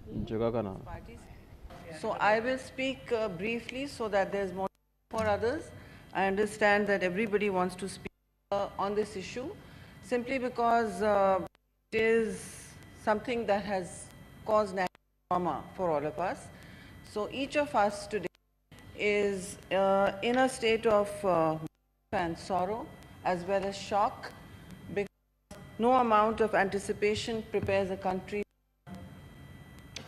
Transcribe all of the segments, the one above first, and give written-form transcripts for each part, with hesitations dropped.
जगह का नाम. So I will speak briefly so that there's more for others. I understand that everybody wants to speak on this issue simply because it is something that has caused national trauma for all of us. So each of us today is in a state of and sorrow as well as shock, because no amount of anticipation prepares a country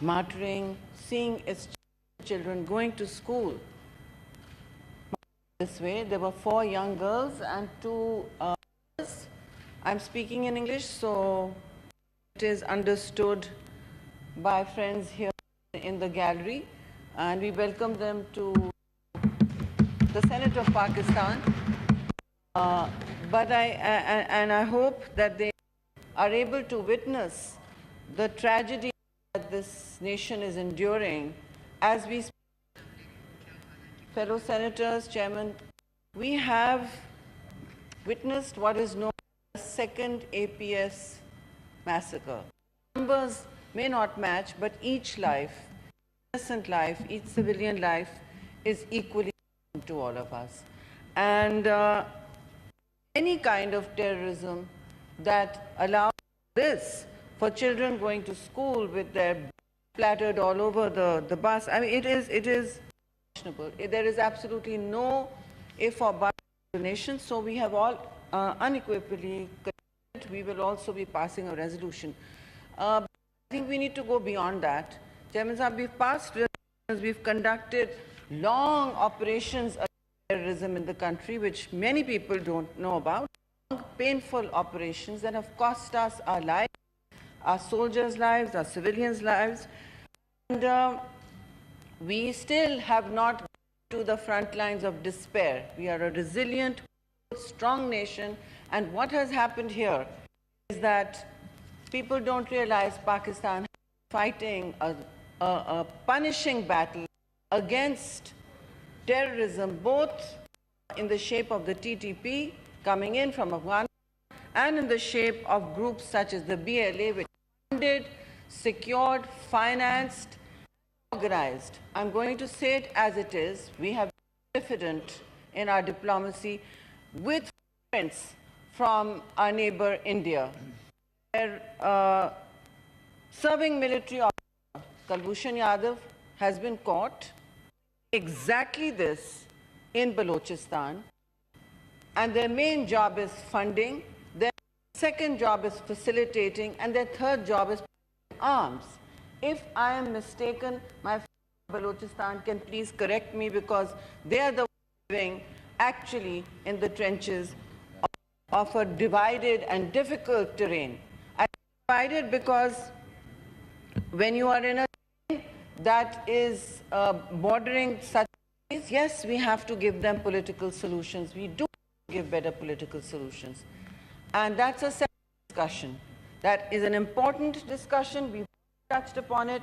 martyring, seeing its children going to school this way. There were 4 young girls and 2 girls. I'm speaking in English, so it is understood by friends here in the gallery, and we welcome them to the Senate of Pakistan. But I hope that they are able to witness the tragedy that this nation is enduring as we speak. Fellow senators, Chairman, we have witnessed what is known as second APS massacre. Numbers may not match, but each life, innocent life, each civilian life is equally important to all of us. And any kind of terrorism that allows this for children going to school with their splattered all over the bus, I mean, it is questionable. There is absolutely no if or but explanation. So we have all unequivocally committed. We will also be passing a resolution. I think we need to go beyond that. Chairman Sahab, we've passed resolutions, we've conducted long operations against terrorism in the country, which many people don't know about. Painful operations that have cost us our lives, our soldiers' lives, our civilians' lives. And we still have not gone to the front lines of despair. We are a resilient, strong nation, and what has happened here is that people don't realize Pakistan is fighting a punishing battle against terrorism, both in the shape of the TTP coming in from Afghanistan and in the shape of groups such as the BLA, which funded, secured, financed, organized. I'm going to say it as it is. We have been confident in our diplomacy with friends from our neighbor India. Where serving military officer Kulbhushan Yadav has been caught exactly this in Balochistan, and their main job is funding, their second job is facilitating, and their third job is arms. If I am mistaken, my friends in Balochistan can please correct me, because they are the ones living actually in the trenches of a divided and difficult terrain. I divided because when you are in a terrain that is bordering such things, yes, we have to give them political solutions. We do give better political solutions. And that's a separate discussion. That is an important discussion. We've touched upon it,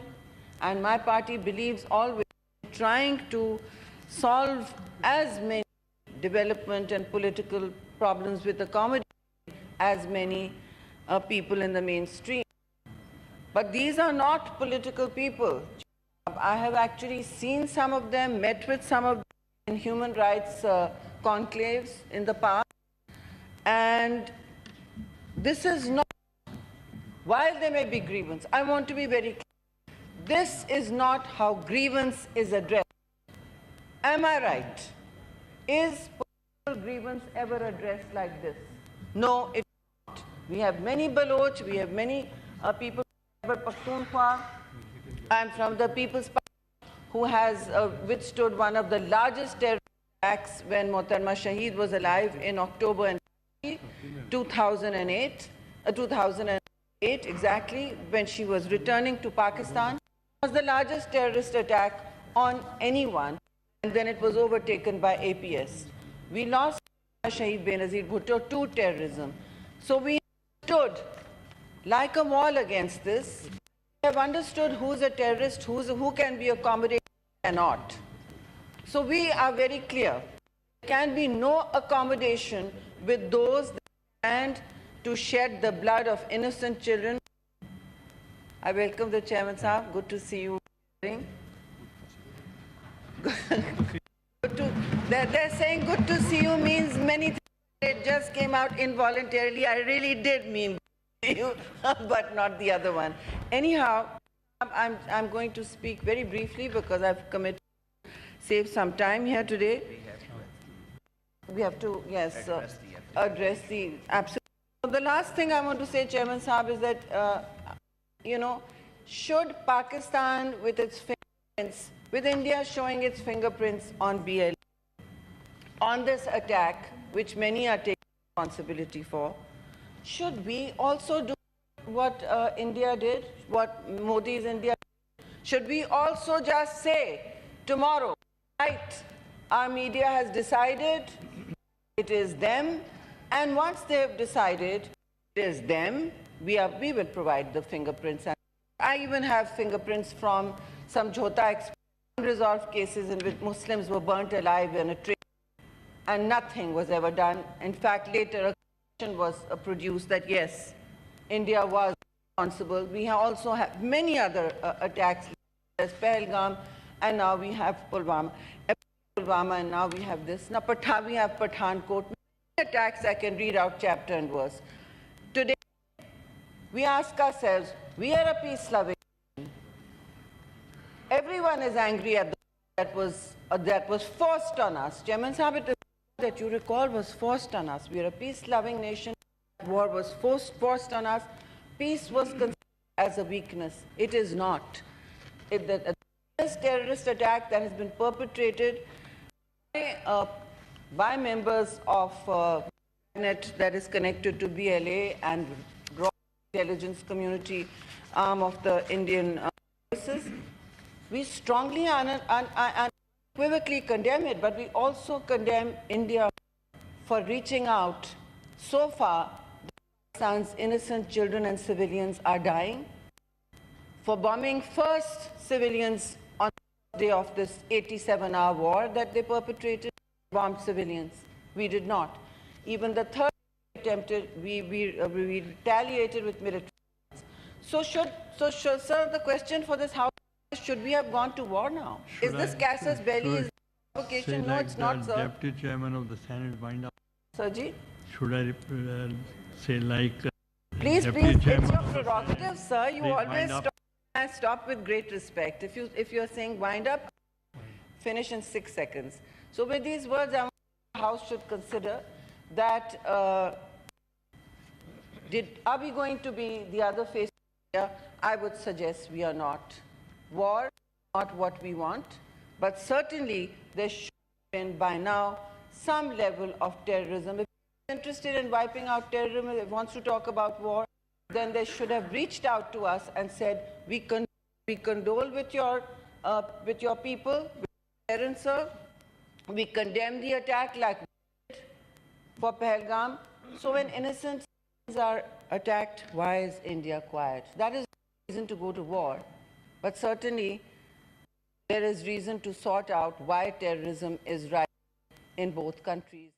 and my party believes always in trying to solve as many development and political problems with accommodating as many people in the mainstream. But these are not political people. I have actually seen some of them, met with some of them in human rights conclaves in the past, and this is not, while there may be grievance, I want to be very clear, this is not how grievance is addressed. Am I right? Is political grievance ever addressed like this? No, it's not. We have many Baloch, we have many people from Pakhtunkhwa. I'm from the People's Party, who has withstood one of the largest terror attacks when Mohtarma Shaheed was alive in October and 2008 exactly, when she was returning to Pakistan. It was the largest terrorist attack on anyone, and then it was overtaken by APS. We lost Shaheed Benazir Bhutto to terrorism. So we stood like a wall against this. We have understood who's a terrorist, who can be accommodated and cannot. So we are very clear. There can be no accommodation with those that stand to shed the blood of innocent children. I welcome the Chairman Sahab. Good to see you. They're saying good to see you means many things. It just came out involuntarily. I really did mean good to see you, but not the other one. Anyhow, I'm going to speak very briefly because I've committed to save some time here today. We have to, yes, address the absolute. The last thing I want to say, Chairman Sahab, is that, should Pakistan with its fingerprints, with India showing its fingerprints on BLA, on this attack, which many are taking responsibility for, should we also do what India did, what Modi's India did? Should we also just say, tomorrow, right, our media has decided it is them, and once they have decided it is them, we will provide the fingerprints. And I even have fingerprints from some Jhota unresolved cases in which Muslims were burnt alive in a train, and nothing was ever done. In fact, later a commission was produced that yes, India was responsible. We also have many other attacks, as Pahalgam, and now we have Pulwama, and now we have this. Now we have Pathankot. Many attacks I can read out chapter and verse. Today, we ask ourselves, we are a peace-loving nation. Everyone is angry at that was forced on us. Chairman Sahib, that you recall was forced on us. We are a peace-loving nation. War was forced on us. Peace was considered as a weakness. It is not. This terrorist attack that has been perpetrated by members of net that is connected to BLA and broad intelligence community arm of the Indian forces, we strongly and unequivocally condemn it, but we also condemn India for reaching out. So far, Pakistan's innocent children and civilians are dying, for bombing first civilians on the day of this 87-hour war that they perpetrated, bombed civilians. We did not. Even the third attempted, we retaliated with military. So, sir, the question for this House is, should we have gone to war now? Is this casus belli? Is provocation? No, it's not, sir. Deputy Chairman of the Senate wind up. Sir ji? Should I say like... Please, it's your prerogative, sir. You always stop with great respect. If you're saying wind up, finish in 6 seconds. So with these words, I want the House should consider that are we going to be the other face of India? I would suggest we are not. War is not what we want, but certainly there should have been by now some level of terrorism. If you're interested in wiping out terrorism, if wants to talk about war, then they should have reached out to us and said, we condole with your people, with your parents, sir. We condemn the attack like we did for Pahalgam. So when innocent citizens are attacked, why is India quiet? That is reason to go to war. But certainly, there is reason to sort out why terrorism is rising in both countries.